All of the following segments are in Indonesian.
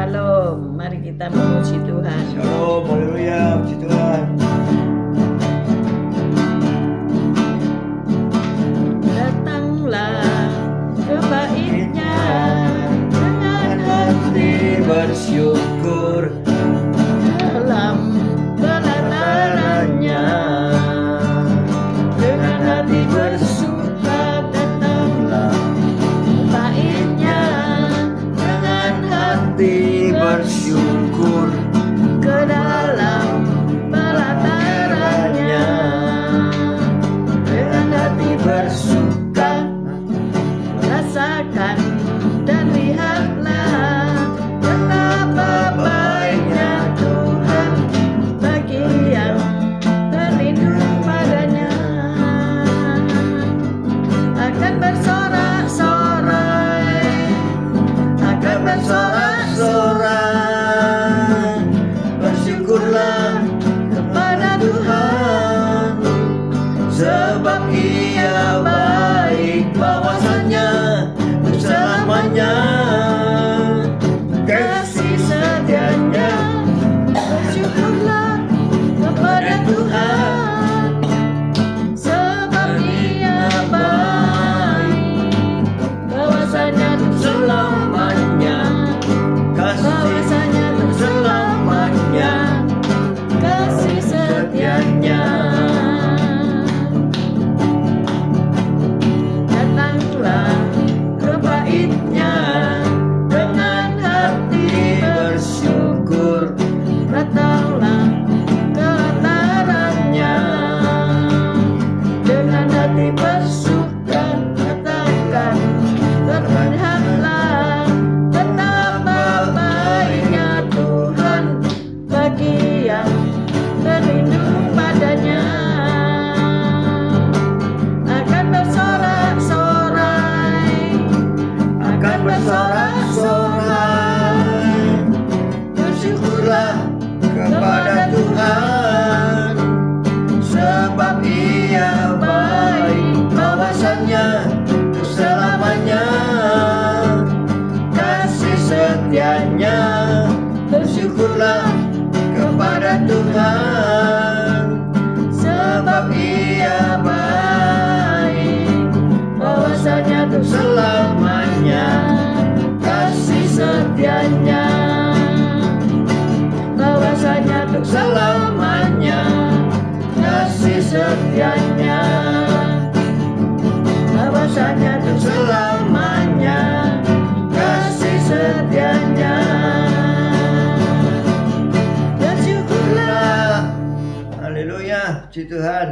Shalom, mari kita memuji Tuhan. Shalom, haleluya, puji Tuhan. Datanglah ke baitnya dengan hati Bersyukur dalam pelatarannya, dengan hati bersuka datanglah ke baitnya dengan hati bersyukur ke dalam pelatarannya, dengan hati bersuka rasakan dan lihatlah betapa baiknya Tuhan bagi yang berlindung padanya. Akan bersorak-sorai, akan bersorak-sorai, bersyukurlah kepada Tuhan, sebab Ia baik, bahwasanya untuk selamanya kasih setianya. Bersyukurlah kepada Tuhan, sebab Ia baik, bahwasanya untuk selamanya, bahwasanya untuk selamanya kasih setianya. Datanglah ke baitnya dengan hati bersyukur, datanglah ke latarannya dengan hati bersuka, katakan terlihatlah betapa baiknya Tuhan bagi yang berlindung padanya. Akan bersorak-sorai, akan bersorak-sorai, bersyukurlah kepada Tuhan, sebab Ia baik, bahwasanya untuk selamanya kasih setianya. Bersyukurlah kepada Tuhan, sebab Ia baik, bahwasanya untuk selamanya kasih setianya, bahwasanya untuk selamanya kasih setianya, bahwasanya untuk selamanya kasih setianya. Bersyukurlah. haleluya, puji Tuhan.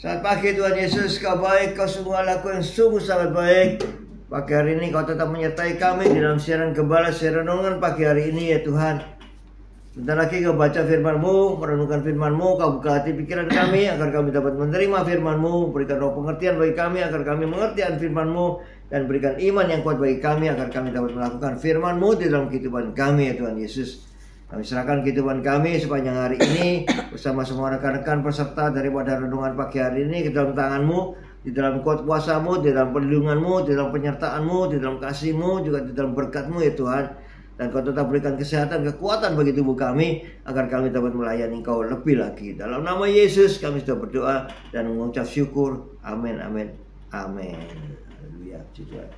Selamat pagi Tuhan Yesus, Kau baik, Kau sungguh Allahku yang sungguh sangat baik. Pagi hari ini Kau tetap menyertai kami di dalam siaran gembala, siaran renungan pagi hari ini ya Tuhan. Sebentar lagi Kau baca firman-Mu, merenungkan firman-Mu, Kau buka hati pikiran kami agar kami dapat menerima firman-Mu. Berikan roh pengertian bagi kami agar kami mengerti firman-Mu, dan berikan iman yang kuat bagi kami agar kami dapat melakukan firman-Mu di dalam kehidupan kami ya Tuhan Yesus. Kami serahkan kehidupan kami sepanjang hari ini bersama semua rekan-rekan peserta daripada renungan pagi hari ini ke dalam tangan-Mu, di dalam kuat kuasa-Mu, di dalam perlindungan-Mu, di dalam penyertaan-Mu, di dalam kasih-Mu, juga di dalam berkat-Mu ya Tuhan. Dan Kau tetap berikan kesehatan, kekuatan bagi tubuh kami agar kami dapat melayani Kau lebih lagi. Dalam nama Yesus kami sudah berdoa dan mengucap syukur. Amin, amin, amin. Haleluya, puji Tuhan.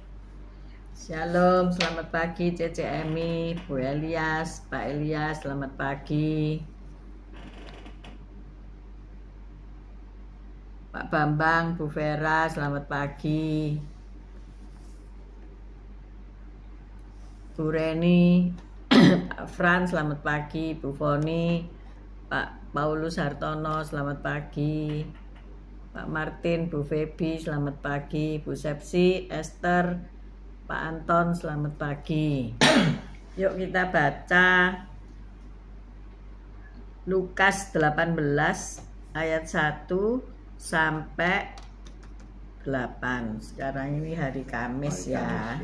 Shalom, selamat pagi Cece Emi, Bu Elias, Pak Elias, selamat pagi. Pak Bambang, Bu Vera, selamat pagi. Bu Reni, Pak Fran, selamat pagi. Bu Foni, Pak Paulus Hartono, selamat pagi. Pak Martin, Bu Febi, selamat pagi. Bu Sepsi, Esther, Pak Anton, selamat pagi. Yuk kita baca Lukas 18 ayat 1 sampai 8. Sekarang ini hari Kamis ya.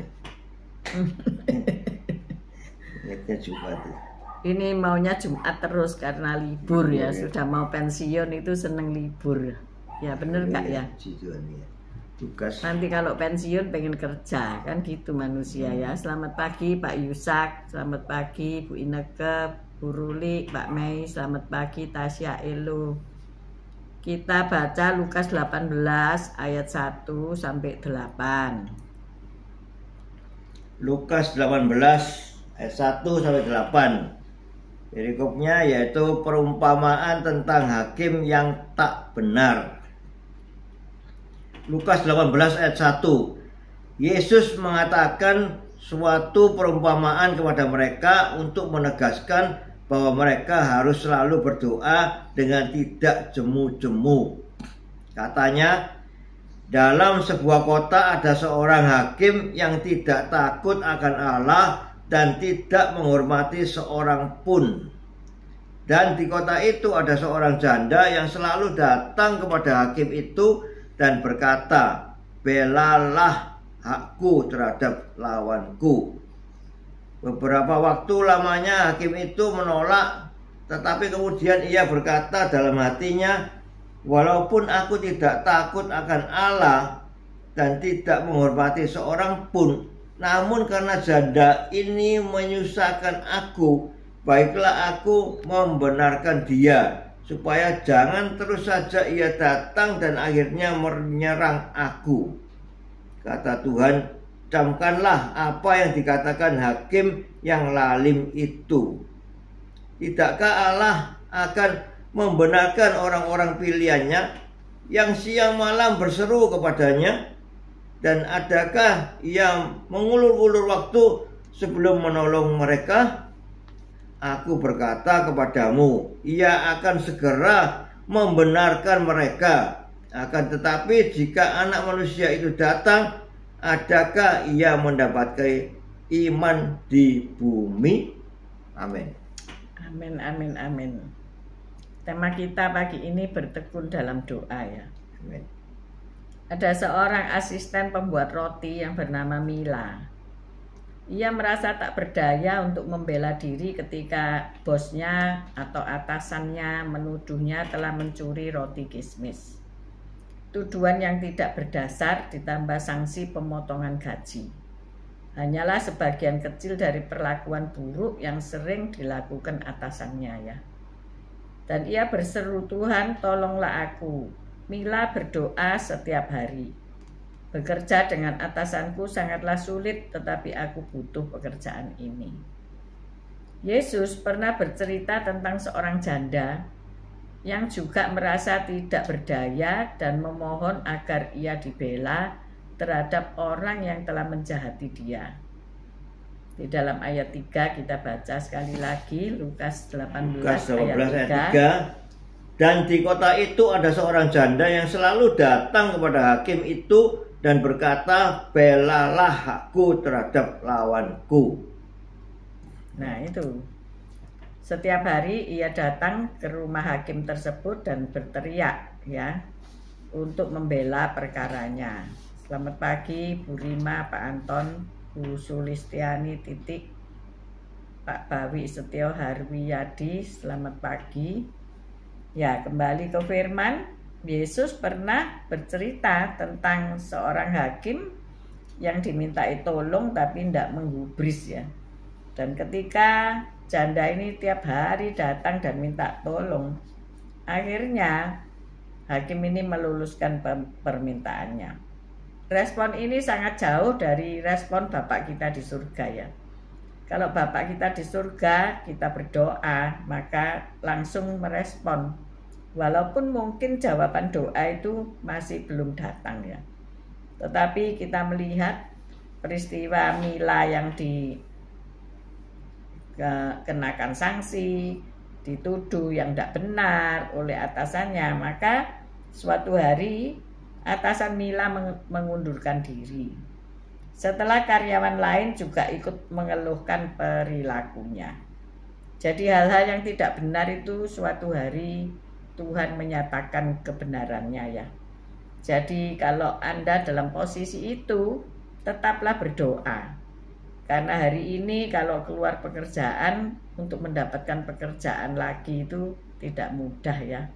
Ingatnya Jumat ya. Ini maunya Jumat terus karena libur ya. Sudah mau pensiun itu seneng libur. Ya bener Kak ya. Tugas. Nanti kalau pensiun pengen kerja, kan gitu manusia ya. Selamat pagi Pak Yusak, selamat pagi Bu Ineke, Bu Ruli, Pak Mei, selamat pagi Tasya Elo. Kita baca Lukas 18 ayat 1 sampai 8. Lukas 18 ayat 1 sampai 8. Perikopnya yaitu perumpamaan tentang hakim yang tak benar. Lukas 18 ayat 1. Yesus mengatakan suatu perumpamaan kepada mereka untuk menegaskan bahwa mereka harus selalu berdoa dengan tidak jemu-jemu. Katanya, dalam sebuah kota ada seorang hakim yang tidak takut akan Allah dan tidak menghormati seorang pun. Dan di kota itu ada seorang janda yang selalu datang kepada hakim itu dan berkata, "Belalah hakku terhadap lawanku." Beberapa waktu lamanya hakim itu menolak, tetapi kemudian ia berkata dalam hatinya, "Walaupun aku tidak takut akan Allah dan tidak menghormati seorang pun, namun karena janda ini menyusahkan aku, baiklah aku membenarkan dia, supaya jangan terus saja ia datang dan akhirnya menyerang aku." Kata Tuhan, "Camkanlah apa yang dikatakan hakim yang lalim itu. Tidakkah Allah akan membenarkan orang-orang pilihannya yang siang malam berseru kepadanya? Dan adakah ia mengulur-ulur waktu sebelum menolong mereka? Aku berkata kepadamu, ia akan segera membenarkan mereka. Akan tetapi jika Anak Manusia itu datang, adakah ia mendapatkan iman di bumi?" Amin. Amin, amin, amin. Tema kita pagi ini bertekun dalam doa ya. Amin. Ada seorang asisten pembuat roti yang bernama Mila. Ia merasa tak berdaya untuk membela diri ketika bosnya atau atasannya menuduhnya telah mencuri roti kismis. Tuduhan yang tidak berdasar ditambah sanksi pemotongan gaji hanyalah sebagian kecil dari perlakuan buruk yang sering dilakukan atasannya ya. Dan ia berseru, "Tuhan, tolonglah aku." Mila berdoa setiap hari. "Bekerja dengan atasanku sangatlah sulit, tetapi aku butuh pekerjaan ini." Yesus pernah bercerita tentang seorang janda yang juga merasa tidak berdaya dan memohon agar ia dibela terhadap orang yang telah menjahati dia. Di dalam ayat 3 kita baca sekali lagi Lukas 18 ayat 3. Dan di kota itu ada seorang janda yang selalu datang kepada hakim itu dan berkata, "Belalah hakku terhadap lawanku." Nah itu, setiap hari ia datang ke rumah hakim tersebut dan berteriak ya untuk membela perkaranya. Selamat pagi Bu Rima, Pak Anton, Bu Sulistiani Titik, Pak Bawi Setio Harwiyadi, selamat pagi. Ya, kembali ke firman, Yesus pernah bercerita tentang seorang hakim yang dimintai tolong tapi tidak menggubris ya. Dan ketika janda ini tiap hari datang dan minta tolong, akhirnya hakim ini meluluskan permintaannya. Respon ini sangat jauh dari respon Bapak kita di surga ya. Kalau Bapak kita di surga, kita berdoa, maka langsung merespon. Walaupun mungkin jawaban doa itu masih belum datang ya. Tetapi kita melihat peristiwa Mila yang dikenakan sanksi, dituduh yang tidak benar oleh atasannya, maka suatu hari atasan Mila mengundurkan diri. Setelah karyawan lain juga ikut mengeluhkan perilakunya. Jadi hal-hal yang tidak benar itu suatu hari Tuhan menyatakan kebenarannya ya. Jadi kalau Anda dalam posisi itu, tetaplah berdoa. Karena hari ini kalau keluar pekerjaan, untuk mendapatkan pekerjaan lagi itu tidak mudah ya.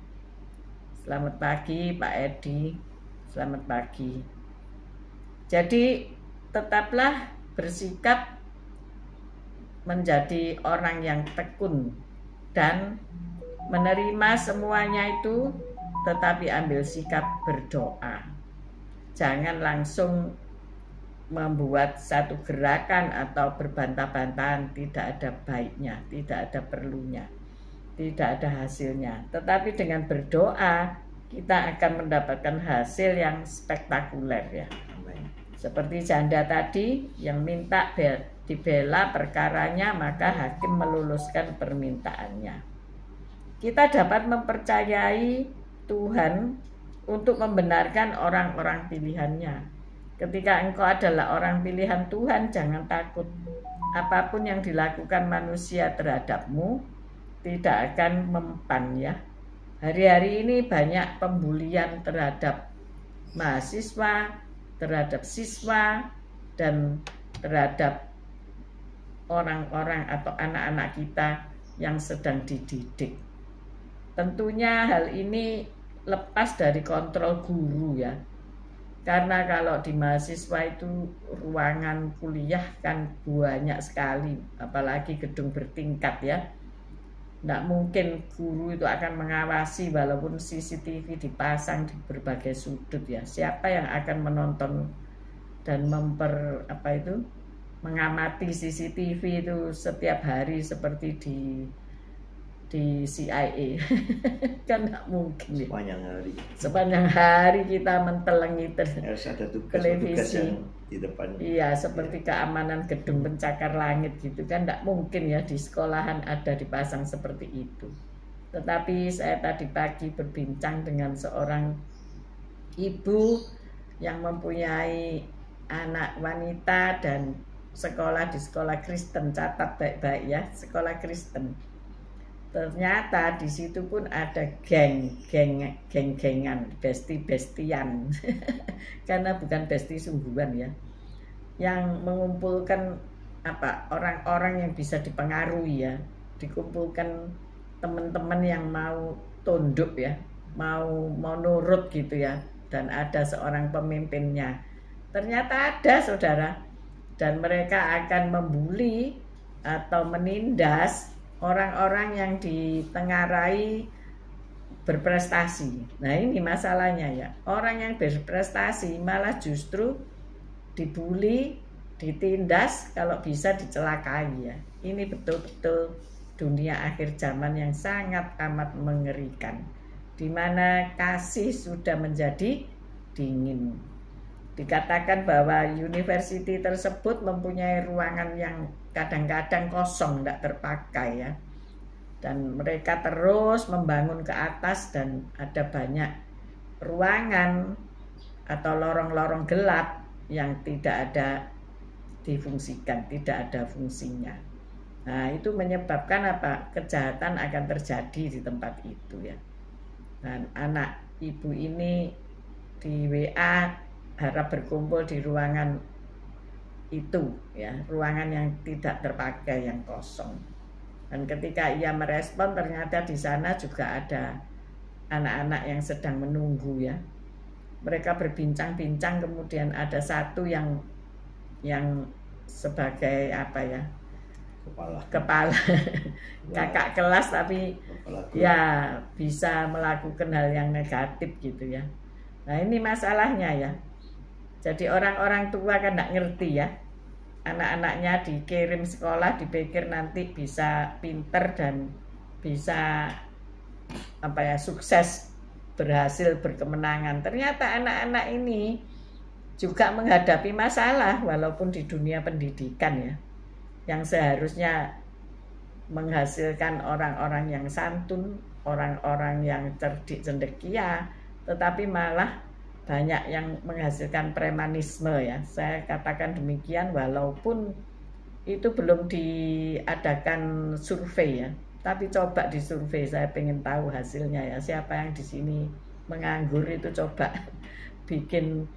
Selamat pagi Pak Edi, selamat pagi. Jadi tetaplah bersikap menjadi orang yang tekun dan menerima semuanya itu, tetapi ambil sikap berdoa. Jangan langsung membuat satu gerakan atau berbantah-bantahan, tidak ada baiknya, tidak ada perlunya, tidak ada hasilnya. Tetapi dengan berdoa kita akan mendapatkan hasil yang spektakuler ya. Seperti janda tadi yang minta dibela perkaranya, maka hakim meluluskan permintaannya. Kita dapat mempercayai Tuhan untuk membenarkan orang-orang pilihannya. Ketika engkau adalah orang pilihan Tuhan, jangan takut. Apapun yang dilakukan manusia terhadapmu tidak akan mempan ya. Hari-hari ini banyak pembulian terhadap mahasiswa, terhadap siswa, dan terhadap orang-orang atau anak-anak kita yang sedang dididik. Tentunya hal ini lepas dari kontrol guru ya. Karena kalau di mahasiswa itu ruangan kuliah kan banyak sekali, apalagi gedung bertingkat ya. Tidak mungkin guru itu akan mengawasi walaupun CCTV dipasang di berbagai sudut ya. Siapa yang akan menonton dan mengamati CCTV itu setiap hari seperti di CIA? Kan tidak mungkin ya. Sepanjang hari kita mentelengi harus ada televisi yang di depan. Iya, seperti keamanan gedung pencakar langit gitu kan, tidak mungkin ya di sekolahan ada dipasang seperti itu. Tetapi saya tadi pagi berbincang dengan seorang ibu yang mempunyai anak wanita dan sekolah di sekolah Kristen. Catat baik-baik ya, sekolah Kristen. Ternyata di situ pun ada geng-gengan, besti-bestian. Karena bukan besti sungguhan ya. Yang mengumpulkan orang-orang yang bisa dipengaruhi ya. Dikumpulkan teman-teman yang mau tunduk ya, mau nurut gitu ya. Dan ada seorang pemimpinnya. Ternyata ada saudara. Dan mereka akan membuli atau menindas orang-orang yang ditengarai berprestasi. Nah ini masalahnya ya. Orang yang berprestasi malah justru dibuli, ditindas, kalau bisa dicelakai ya. Ini betul-betul dunia akhir zaman yang sangat amat mengerikan. Di mana kasih sudah menjadi dingin. Dikatakan bahwa university tersebut mempunyai ruangan yang kadang-kadang kosong, tidak terpakai ya. Dan mereka terus membangun ke atas dan ada banyak ruangan atau lorong-lorong gelap yang tidak ada difungsikan, tidak ada fungsinya. Nah itu menyebabkan kejahatan akan terjadi di tempat itu ya. Dan anak ibu ini di WA harap berkumpul di ruangan itu ya, ruangan yang tidak terpakai, yang kosong. Dan ketika ia merespon, ternyata di sana juga ada anak-anak yang sedang menunggu ya. Mereka berbincang-bincang, kemudian ada satu yang sebagai kepala kakak kelas, tapi ya bisa melakukan hal yang negatif gitu ya. Nah ini masalahnya ya. Jadi orang-orang tua kan tidak ngerti ya. Anak-anaknya dikirim sekolah, dipikir nanti bisa pinter dan bisa sukses, berhasil, berkemenangan. Ternyata anak-anak ini juga menghadapi masalah walaupun di dunia pendidikan ya. Yang seharusnya menghasilkan orang-orang yang santun, orang-orang yang cerdik cendekia, tetapi malah banyak yang menghasilkan premanisme ya. Saya katakan demikian walaupun itu belum diadakan survei ya. Tapi coba disurvei, saya pengen tahu hasilnya ya. Siapa yang di sini menganggur itu coba bikin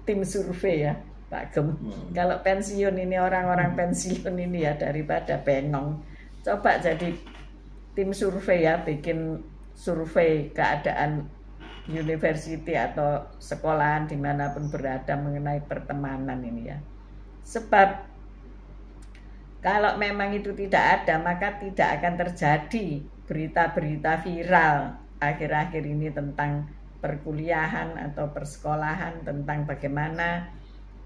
tim survei ya, Pak Gem. Kalau pensiun ini, orang-orang pensiun ini ya, daripada bengong, coba jadi tim survei ya, bikin survei keadaan university atau sekolahan dimanapun berada mengenai pertemanan ini ya. Sebab kalau memang itu tidak ada, maka tidak akan terjadi berita-berita viral akhir-akhir ini tentang perkuliahan atau persekolahan, tentang bagaimana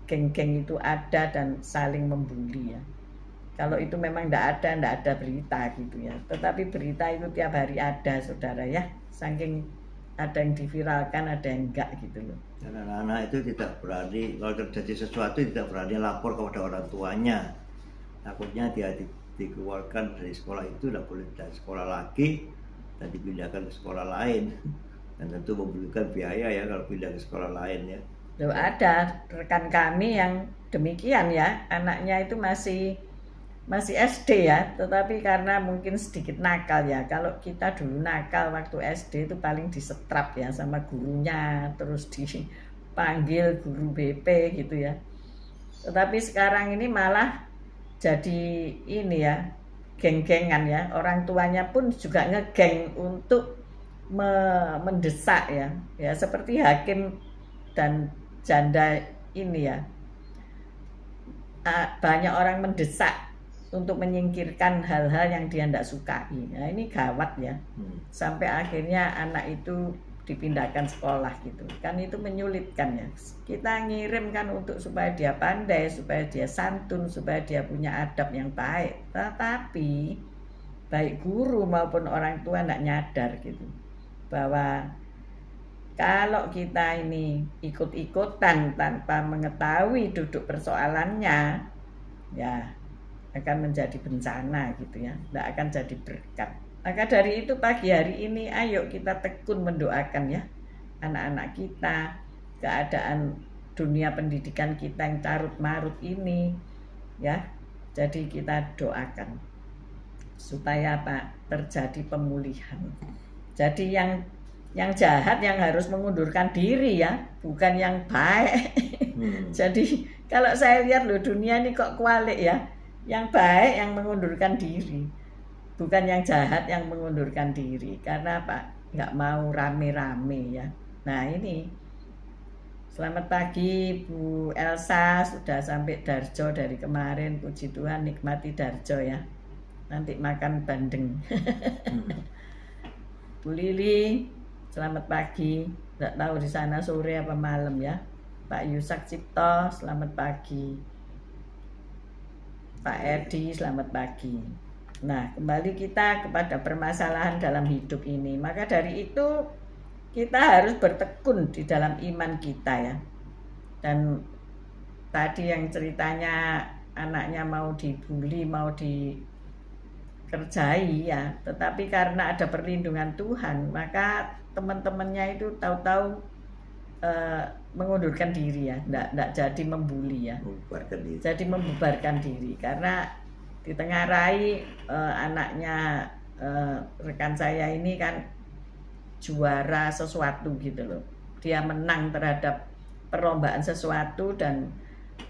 geng-geng itu ada dan saling membuli ya. Kalau itu memang tidak ada berita gitu ya. Tetapi berita itu tiap hari ada, saudara ya. Saking ada yang diviralkan, ada yang enggak gitu loh. Dan anak-anak itu tidak berani, kalau terjadi sesuatu tidak berani lapor kepada orang tuanya. Takutnya dia dikeluarkan dari sekolah itu, tidak boleh dari sekolah lagi dan dipindahkan ke sekolah lain. Dan tentu membutuhkan biaya ya kalau pindah ke sekolah lain ya. Loh, ada rekan kami yang demikian ya, anaknya itu masih SD ya, tetapi karena mungkin sedikit nakal ya. Kalau kita dulu nakal waktu SD itu paling disetrap ya sama gurunya, terus dipanggil guru BP gitu ya. Tetapi sekarang ini malah jadi ini ya, geng-gengan ya. Orang tuanya pun juga ngegeng untuk mendesak ya. Ya seperti hakim dan janda ini ya. Banyak orang mendesak untuk menyingkirkan hal-hal yang dia tidak sukai. Nah ini gawat ya. Sampai akhirnya anak itu dipindahkan sekolah gitu. Kan itu menyulitkan ya. Kita ngirim kan untuk supaya dia pandai, supaya dia santun, supaya dia punya adab yang baik. Tetapi baik guru maupun orang tua tidak nyadar gitu. Bahwa kalau kita ini ikut-ikutan tanpa mengetahui duduk persoalannya, ya akan menjadi bencana gitu ya, tidak akan jadi berkat. Maka dari itu pagi hari ini ayo kita tekun mendoakan ya anak-anak kita, keadaan dunia pendidikan kita yang carut marut ini ya. Jadi kita doakan supaya apa? Terjadi pemulihan. Jadi yang jahat yang harus mengundurkan diri ya, bukan yang baik. Jadi kalau saya lihat loh, dunia ini kok kualik ya. Yang baik yang mengundurkan diri, bukan yang jahat yang mengundurkan diri. Karena apa? Nggak mau rame-rame ya. Nah ini, selamat pagi Bu Elsa, sudah sampai Darjo dari kemarin. Puji Tuhan, nikmati Darjo ya. Nanti makan bandeng. Bu Lili, selamat pagi. Nggak tahu di sana sore apa malam ya. Pak Yusak Cipto, selamat pagi. Pak Edi, selamat pagi. Nah, kembali kita kepada permasalahan dalam hidup ini. Maka dari itu kita harus bertekun di dalam iman kita ya. Dan tadi yang ceritanya anaknya mau dibully, mau dikerjai ya. Tetapi karena ada perlindungan Tuhan, maka teman-temannya itu tahu-tahu mengundurkan diri ya, enggak jadi membuli ya, jadi membubarkan diri. Karena ditengarai anaknya rekan saya ini kan juara sesuatu gitu loh, dia menang terhadap perlombaan sesuatu dan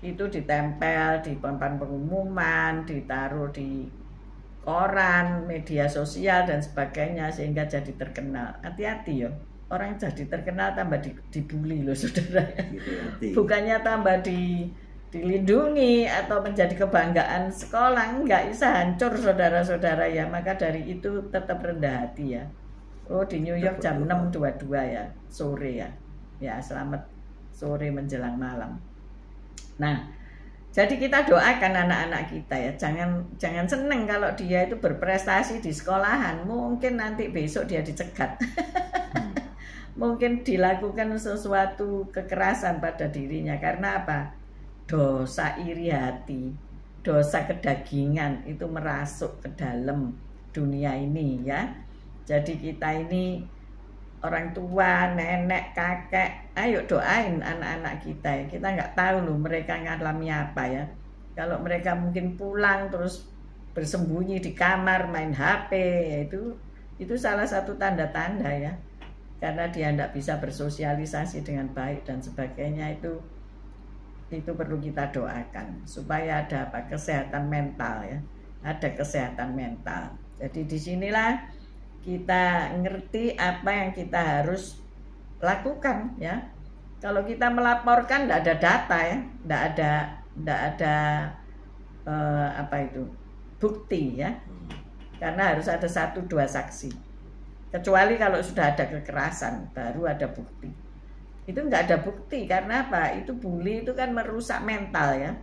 itu ditempel di papan pengumuman, ditaruh di koran, media sosial dan sebagainya sehingga jadi terkenal. Hati-hati ya. Orang jadi terkenal tambah dibully loh saudara. Bukannya tambah dilindungi atau menjadi kebanggaan sekolah, enggak, bisa hancur saudara-saudara ya. Maka dari itu tetap rendah hati ya. Oh di New York jam 6.22 ya sore ya. Ya selamat sore menjelang malam. Nah jadi kita doakan anak-anak kita ya, jangan seneng kalau dia itu berprestasi di sekolahan. Mungkin nanti besok dia dicegat. Mungkin dilakukan sesuatu kekerasan pada dirinya. Karena apa? Dosa iri hati, dosa kedagingan itu merasuk ke dalam dunia ini ya. Jadi kita ini orang tua, nenek, kakek, ayo doain anak-anak kita ya. Kita nggak tahu loh mereka ngalami apa ya. Kalau mereka mungkin pulang terus bersembunyi di kamar main HP, ya itu salah satu tanda-tanda ya. Karena dia tidak bisa bersosialisasi dengan baik dan sebagainya, itu perlu kita doakan supaya ada apa? Kesehatan mental ya, ada kesehatan mental. Jadi disinilah kita ngerti apa yang kita harus lakukan ya. Kalau kita melaporkan tidak ada data ya, tidak ada apa itu bukti ya, karena harus ada 1-2 saksi. Kecuali kalau sudah ada kekerasan baru ada bukti. Itu nggak ada bukti karena apa? Itu bully itu kan merusak mental ya,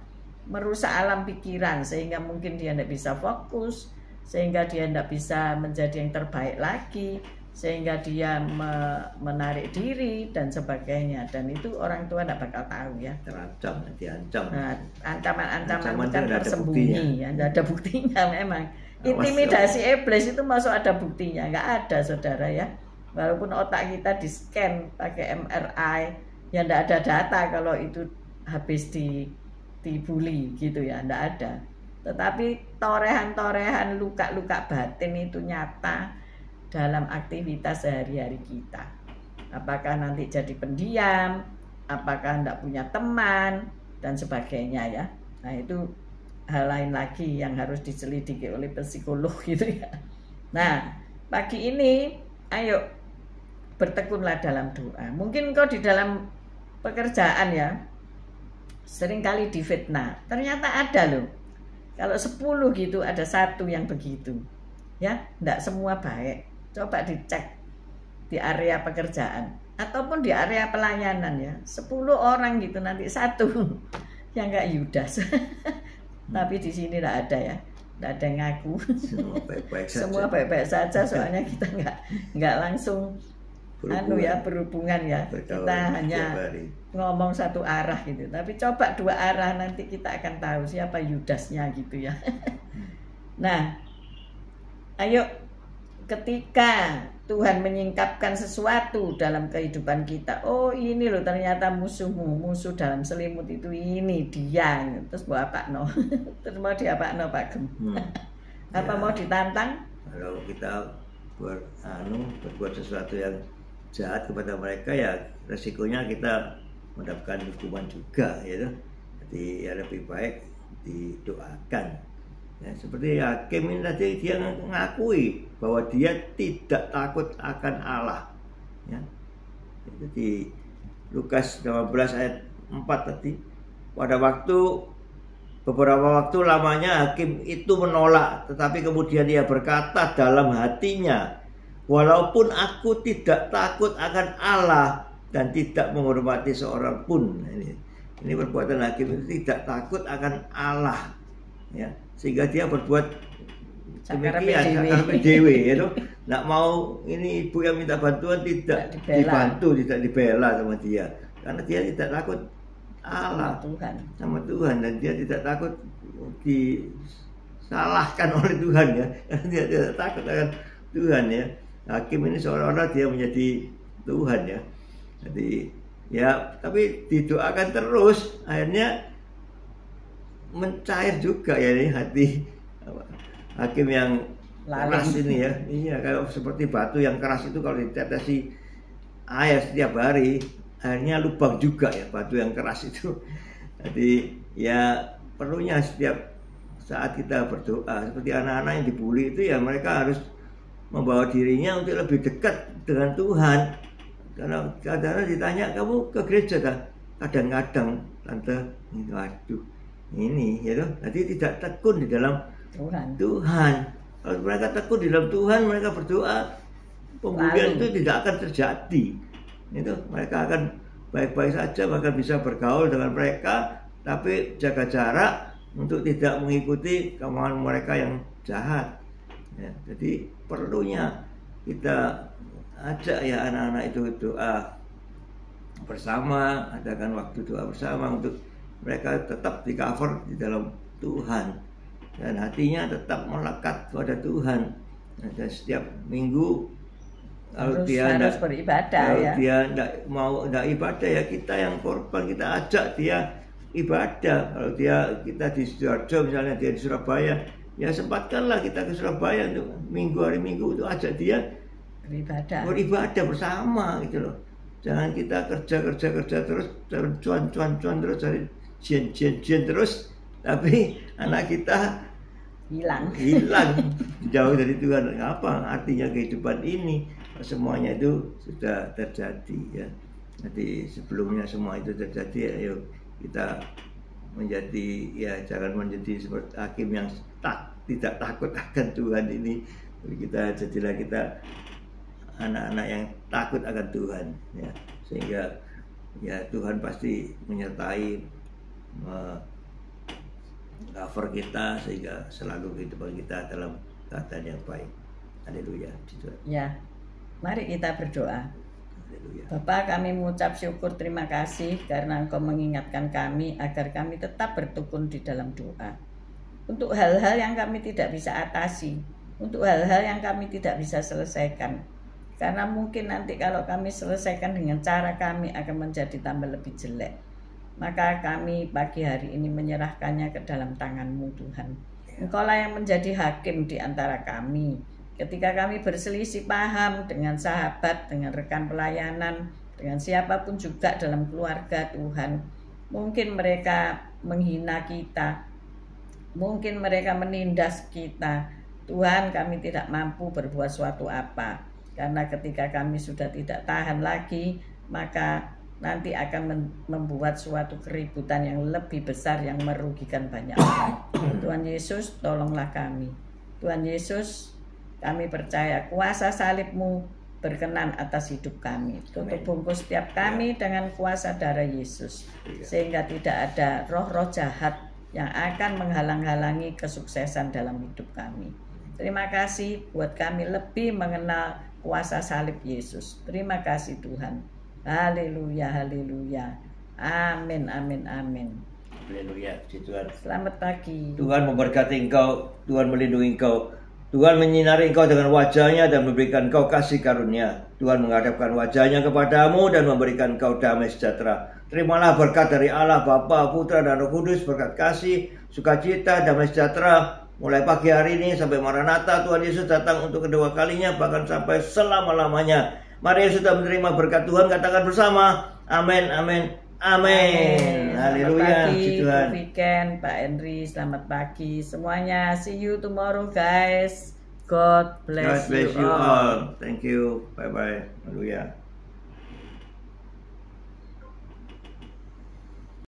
merusak alam pikiran sehingga mungkin dia tidak bisa fokus, sehingga dia tidak bisa menjadi yang terbaik lagi, sehingga dia menarik diri dan sebagainya. Dan itu orang tua tidak bakal tahu ya. Terancam, diancam. Nah, ancaman kan tersembunyi ya, tidak ada buktinya memang. Intimidasi iblis itu masuk ada buktinya? Nggak ada saudara ya. Walaupun otak kita di scan pakai MRI, ya nggak ada data kalau itu habis dibully gitu ya, nggak ada. Tetapi torehan-torehan luka-luka batin itu nyata dalam aktivitas sehari-hari kita. Apakah nanti jadi pendiam, apakah tidak punya teman dan sebagainya ya. Nah itu hal lain lagi yang harus diselidiki oleh psikolog gitu ya. Nah pagi ini ayo bertekunlah dalam doa. Mungkin kau di dalam pekerjaan ya seringkali difitnah, ternyata ada loh. Kalau 10 gitu ada 1 yang begitu ya, tidak semua baik. Coba dicek di area pekerjaan ataupun di area pelayanan ya, 10 orang gitu nanti 1 yang kayak Yudas. Tapi di sini tidak ada ya, tidak ada yang ngaku. Semua baik-baik saja. Soalnya kita nggak langsung berhubungan ya. Kita hanya ngomong satu arah gitu. Tapi coba 2 arah nanti kita akan tahu siapa Yudasnya gitu ya. Nah, ayo ketika Tuhan menyingkapkan sesuatu dalam kehidupan kita, oh ini loh ternyata musuhmu, musuh dalam selimut itu ini dia, terus mau apa no? Terus mau diapa no Pak Gem? Apa ya, mau ditantang? Kalau kita berbuat sesuatu yang jahat kepada mereka ya resikonya kita mendapatkan hukuman juga ya. Jadi ya lebih baik didoakan. Ya, seperti Hakim ini tadi dia mengakui bahwa dia tidak takut akan Allah. Ya. Jadi Lukas 15 ayat 4 tadi, pada beberapa waktu lamanya Hakim itu menolak, tetapi kemudian dia berkata dalam hatinya, walaupun aku tidak takut akan Allah dan tidak menghormati seorang pun. Ini perbuatan Hakim itu tidak takut akan Allah. Ya, sehingga dia berbuat demikian dewe itu nggak mau ini ibu yang minta bantuan tidak dibantu, tidak dibela sama dia karena dia tidak takut Allah sama Tuhan dan dia tidak takut disalahkan oleh Tuhan ya, karena dia tidak takut akan Tuhan ya. Hakim ini seolah-olah dia menjadi Tuhan ya. Jadi ya tapi didoakan terus, akhirnya mencair juga ya ini hati Hakim yang keras ini ya. Iya, kalau seperti batu yang keras itu kalau ditetesi air setiap hari akhirnya lubang juga ya batu yang keras itu. Jadi ya perlunya setiap saat kita berdoa seperti anak-anak yang dibully itu ya mereka harus membawa dirinya untuk lebih dekat dengan Tuhan. Karena kadang-kadang ditanya kamu ke gereja kan? Kadang-kadang tante waduh ini ya loh, jadi tidak tekun di dalam Tuhan. Kalau mereka tekun di dalam Tuhan, mereka berdoa, pembulian itu tidak akan terjadi. Itu mereka akan baik-baik saja, bahkan bisa bergaul dengan mereka, tapi jaga jarak untuk tidak mengikuti kemauan mereka yang jahat. Ya, jadi perlunya kita ajak ya anak-anak itu doa bersama, adakan waktu doa bersama untuk mereka tetap di-cover di dalam Tuhan dan hatinya tetap melekat kepada Tuhan. Dan setiap minggu kalau dia harus beribadah ya. Dia tidak ibadah ya kita yang korban, kita ajak dia ibadah. Kalau kita di Sidoarjo misalnya, dia di Surabaya, ya sempatkanlah kita ke Surabaya untuk hari Minggu itu ajak dia beribadah bersama gitu loh. Jangan kita kerja terus cuan terus dari jen terus, tapi anak kita hilang jauh dari Tuhan. Apa artinya kehidupan ini? semuanya itu sudah terjadi ya. Jadi sebelumnya semua itu terjadi, ayo kita menjadi ya, jangan menjadi seperti hakim yang tidak takut akan Tuhan ini. Jadilah kita anak-anak yang takut akan Tuhan ya, sehingga ya Tuhan pasti menyertai cover kita, sehingga selalu kehidupan kita dalam keadaan yang baik. Haleluya. Ya, mari kita berdoa. Haleluya. Bapa, kami mengucap syukur, terima kasih karena Engkau mengingatkan kami agar kami tetap bertekun di dalam doa. Untuk hal-hal yang kami tidak bisa atasi, untuk hal-hal yang kami tidak bisa selesaikan. Karena mungkin nanti kalau kami selesaikan dengan cara kami akan menjadi tambah lebih jelek. Maka kami pagi hari ini menyerahkannya ke dalam tangan-Mu Tuhan. Engkaulah yang menjadi hakim di antara kami. Ketika kami berselisih paham dengan sahabat, dengan rekan pelayanan, dengan siapapun juga dalam keluarga Tuhan. Mungkin mereka menghina kita, mungkin mereka menindas kita. Tuhan, kami tidak mampu berbuat suatu apa. Karena ketika kami sudah tidak tahan lagi, maka nanti akan membuat suatu keributan yang lebih besar yang merugikan banyak orang. Tuhan Yesus, tolonglah kami. Tuhan Yesus, kami percaya kuasa salib-Mu berkenan atas hidup kami. Tutup bungkus setiap kami dengan kuasa darah Yesus, sehingga tidak ada roh-roh jahat yang akan menghalang-halangi kesuksesan dalam hidup kami. Terima kasih buat kami lebih mengenal kuasa salib Yesus. Terima kasih Tuhan. Haleluya, haleluya. Amin, amin, amin. Haleluya, Tuhan. Selamat pagi. Tuhan memberkati engkau, Tuhan melindungi engkau. Tuhan menyinari engkau dengan wajahnya dan memberikan engkau kasih karunia. Tuhan menghadapkan wajahnya kepadamu dan memberikan engkau damai sejahtera. Terimalah berkat dari Allah, Bapa, Putra, dan Roh Kudus, berkat kasih, sukacita, damai sejahtera. Mulai pagi hari ini sampai Maranatha, Tuhan Yesus datang untuk kedua kalinya, bahkan sampai selama-lamanya. Mari yang sudah menerima berkat Tuhan, katakan bersama, amin, amin, amin. Haleluya, Tuhan. Weekend, Pak Henry, selamat pagi semuanya. See you tomorrow, guys. God bless, you all. Thank you. Bye bye. Haleluya.